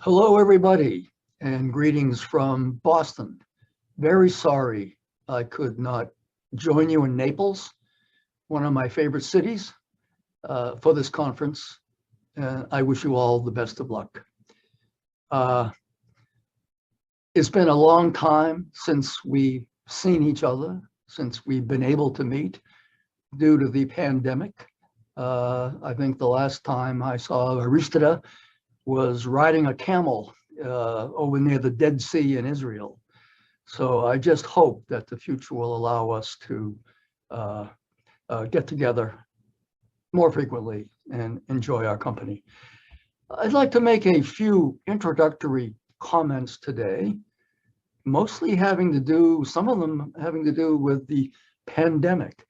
Hello, everybody, and greetings from Boston. Very sorry I could not join you in Naples, one of my favorite cities, for this conference. I wish you all the best of luck. Uh, it's been a long time since we've seen each other, since we've been able to meet due to the pandemic. I think the last time I saw Aristida was riding a camel over near the Dead Sea in Israel. So I just hope that the future will allow us to get together more frequently and enjoy our company. I'd like to make a few introductory comments today, mostly having to do, some of them having to do with the pandemic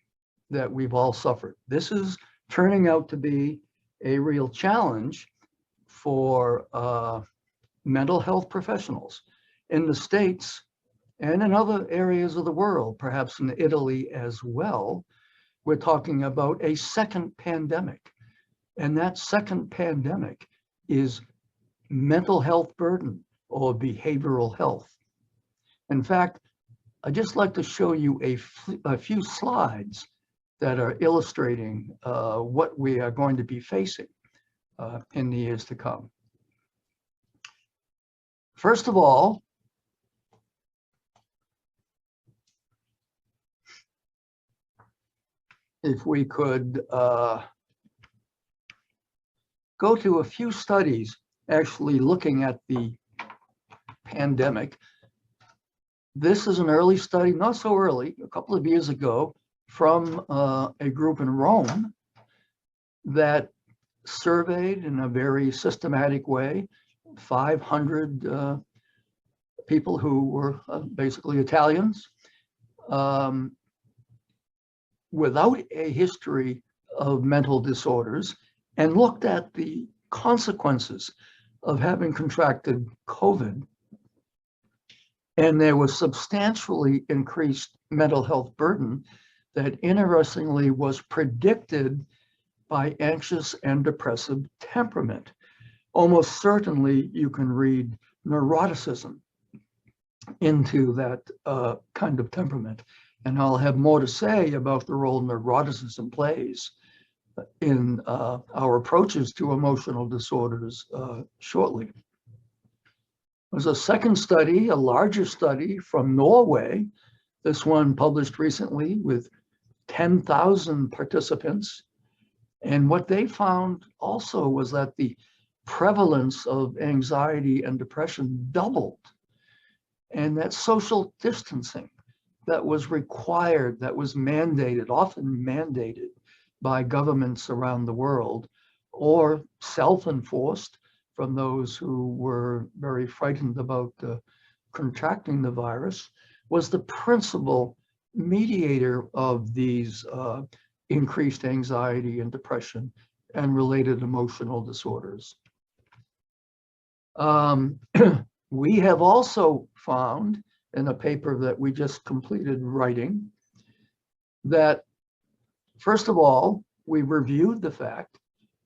that we've all suffered. This is turning out to be a real challenge for mental health professionals in the States and in other areas of the world, perhaps in Italy as well. We're talking about a second pandemic. And that second pandemic is mental health burden or behavioral health. In fact, I'd just like to show you a few slides that are illustrating what we are going to be facing in the years to come. First of all, if we could go to a few studies actually looking at the pandemic. This is an early study, not so early, a couple of years ago, from a group in Rome that surveyed in a very systematic way 500 people who were basically Italians without a history of mental disorders, and looked at the consequences of having contracted COVID. And there was substantially increased mental health burden that interestingly was predicted by anxious and depressive temperament. Almost certainly you can read neuroticism into that kind of temperament. And I'll have more to say about the role neuroticism plays in our approaches to emotional disorders shortly. There's a second study, a larger study from Norway, this one published recently with 10,000 participants. And what they found also was that the prevalence of anxiety and depression doubled. And that social distancing that was required, that was mandated, often mandated by governments around the world, or self-enforced from those who were very frightened about contracting the virus, was the principal mediator of these increased anxiety and depression and related emotional disorders. We have also found in a paper that we just completed writing that, first of all, we reviewed the fact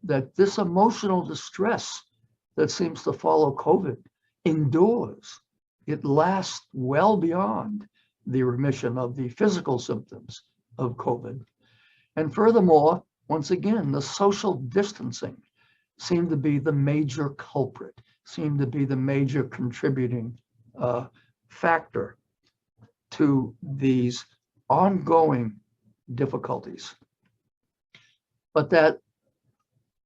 that this emotional distress that seems to follow COVID endures. It lasts well beyond the remission of the physical symptoms of COVID. And furthermore, once again, the social distancing seemed to be the major culprit, seemed to be the major contributing factor to these ongoing difficulties. But that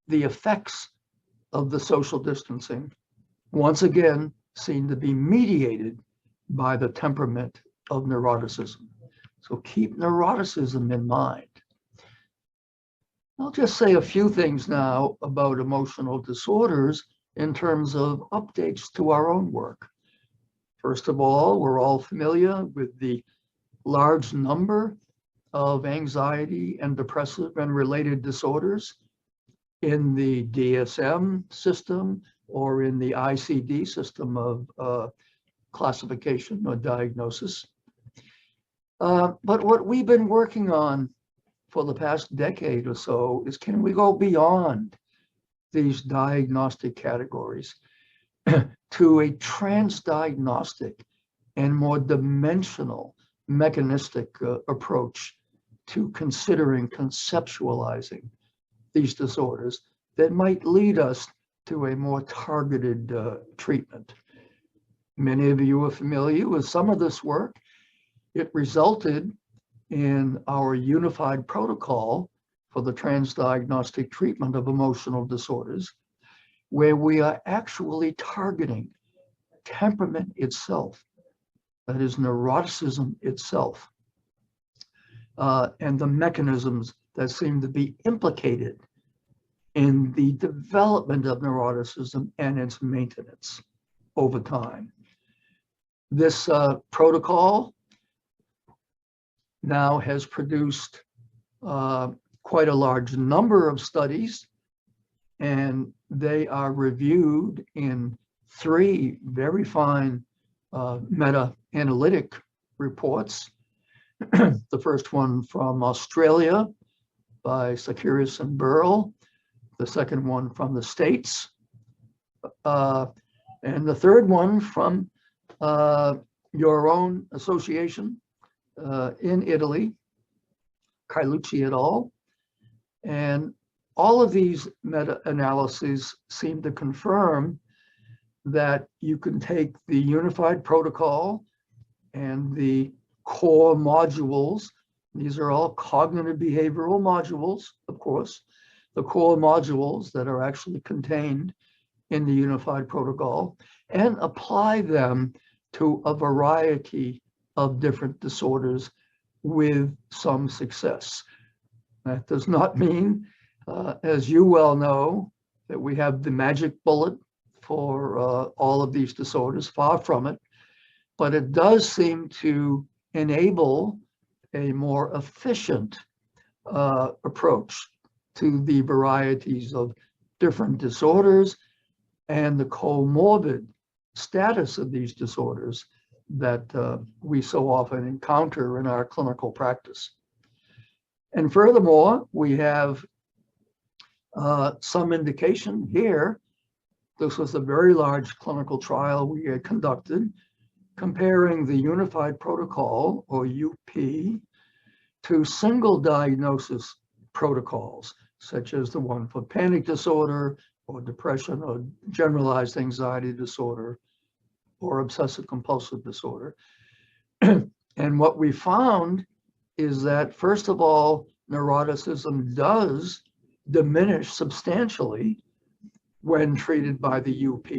the effects of the social distancing, once again, seem to be mediated by the temperament of neuroticism. So keep neuroticism in mind. I'll just say a few things now about emotional disorders in terms of updates to our own work. First of all, we're all familiar with the large number of anxiety and depressive and related disorders in the DSM system or in the ICD system of classification or diagnosis. But what we've been working on for the past decade or so is, can we go beyond these diagnostic categories to a transdiagnostic and more dimensional mechanistic approach to considering conceptualizing these disorders that might lead us to a more targeted treatment. Many of you are familiar with some of this work. It resulted in our unified protocol for the transdiagnostic treatment of emotional disorders, where we are actually targeting temperament itself, that is neuroticism itself, and the mechanisms that seem to be implicated in the development of neuroticism and its maintenance over time. This protocol now has produced quite a large number of studies, and they are reviewed in 3 very fine meta-analytic reports. The first one from Australia by Sakarias and Barlow, the second one from the States, and the third one from your own association in Italy, Carlucci et al. And all of these meta-analyses seem to confirm that you can take the unified protocol and the core modules. These are all cognitive behavioral modules, of course, the core modules that are actually contained in the unified protocol, and apply them to a variety of different disorders with some success. That does not mean, as you well know, that we have the magic bullet for all of these disorders, far from it, but it does seem to enable a more efficient approach to the varieties of different disorders and the comorbid status of these disorders that we so often encounter in our clinical practice. And furthermore, we have some indication here. This was a very large clinical trial we had conducted comparing the Unified Protocol, or UP, to single diagnosis protocols, such as the one for panic disorder or depression or generalized anxiety disorder or obsessive compulsive disorder. And what we found is that, first of all, neuroticism does diminish substantially when treated by the UP,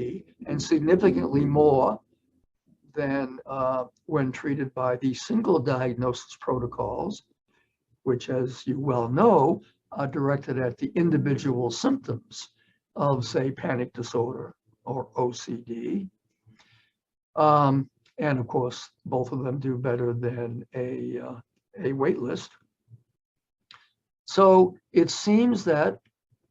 and significantly more than when treated by the single diagnosis protocols, which, as you well know, are directed at the individual symptoms of, say, panic disorder or OCD. And of course, both of them do better than a wait list. So it seems that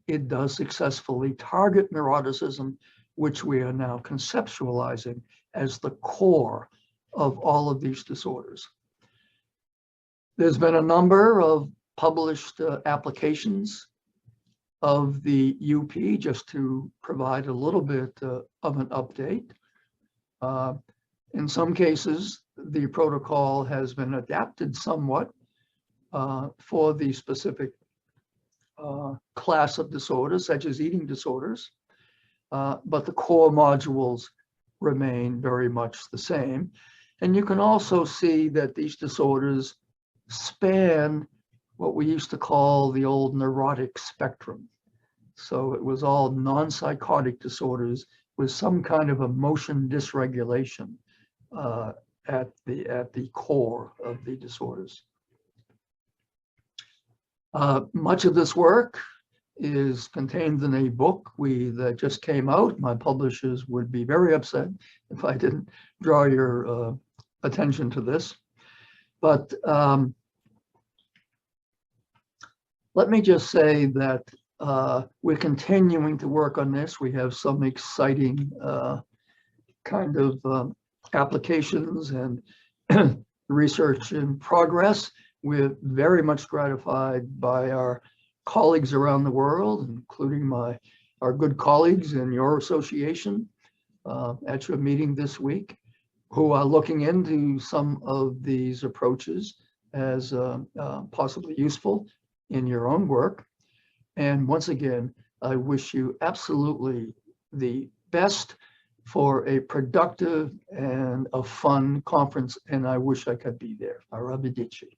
it does successfully target neuroticism, which we are now conceptualizing as the core of all of these disorders. There's been a number of published applications of the UP, just to provide a little bit of an update. In some cases, the protocol has been adapted somewhat for the specific class of disorders, such as eating disorders, but the core modules remain very much the same. And you can also see that these disorders span what we used to call the old neurotic spectrum. So it was all non-psychotic disorders with some kind of emotion dysregulation at the core of the disorders. Much of this work is contained in a book that just came out. My publishers would be very upset if I didn't draw your attention to this. But let me just say that we're continuing to work on this. We have some exciting kind of applications and research in progress. We're very much gratified by our colleagues around the world, including our good colleagues in your association, at your meeting this week who are looking into some of these approaches as possibly useful in your own work. And once again, I wish you absolutely the best for a productive and a fun conference, and I wish I could be there. Arrivederci.